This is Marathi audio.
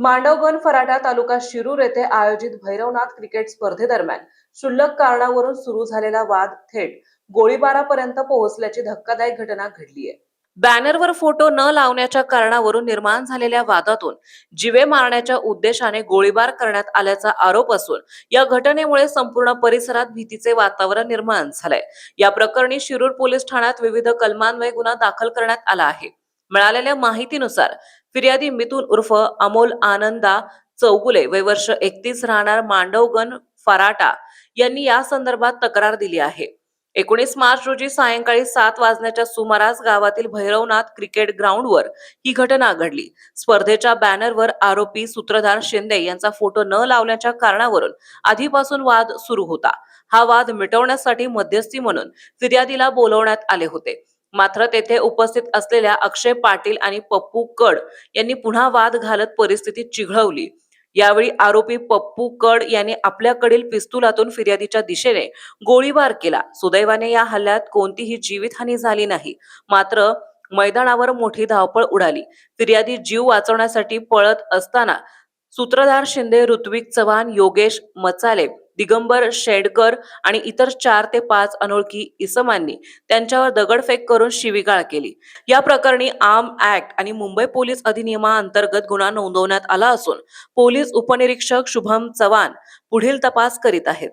मांडवगण फराटा तालुका शिरूर येथे आयोजित भैरवनाथ क्रिकेट स्पर्धेदरम्यान क्षुल्लक कारणावरून सुरू झालेला वाद थेट गोळीबारापर्यंत पोहोचल्याची धक्कादायक घटना घडली आहे। बॅनरवर फोटो न लावण्याच्या कारणावरून निर्माण झालेल्या वादातून जीवे मारण्याच्या उद्देशाने गोळीबार करण्यात आल्याचा आरोप असून या घटनेमुळे संपूर्ण परिसरात भीतीचे वातावरण निर्माण झालंय। या प्रकरणी शिरूर पोलीस ठाण्यात विविध कलमान्वये गुन्हा दाखल करण्यात आला आहे। मिळालेल्या माहितीनुसार फिर्यादी मिथुन उर्फ अमोल आनंदा चौगुले वय वर्ष 31 राहणार मांडवगण फराटा यांनी या संदर्भात तक्रार दिली आहे। 19 मार्च रोजी सायंकाळी 7 वाजण्याच्या सुमारास गावातील भैरवनाथ क्रिकेट ग्राउंडवर ही घटना घडली। स्पर्धेच्या बॅनरवर आरोपी सूत्रधार शिंदे यांचा फोटो न लावल्याच्या कारणावरून आधीपासून वाद सुरू होता। हा वाद मिटवण्यासाठी मध्यस्थी म्हणून फिर्यादीला बोलवण्यात आले होते। मात्र तेथे उपस्थित असलेल्या अक्षय पाटील आणि पप्पू कड यांनी पुन्हा वाद घालत परिस्थिती चिघळवली। यावेळी आरोपी पप्पू कड यांनी आपल्याकडील पिस्तुलातून फिर्यादीच्या दिशेने गोळीबार केला। सुदैवाने या हल्ल्यात कोणतीही जीवितहानी झाली नाही, मात्र मैदानावर मोठी धावपळ उडाली। फिर्यादी जीव वाचवण्यासाठी पळत असताना सूत्रधार शिंदे, ऋत्विक चव्हाण, योगेश मचाले, दिगंबर शेडकर आणि इतर 4 ते 5 अनोळखी इसमांनी त्यांच्यावर दगडफेक करून शिवीगाळ केली। या प्रकरणी आर्म ऍक्ट आणि मुंबई पोलीस अधिनियमाअंतर्गत गुन्हा नोंदवण्यात आला असून पोलीस उपनिरीक्षक शुभम चव्हाण पुढील तपास करीत आहेत।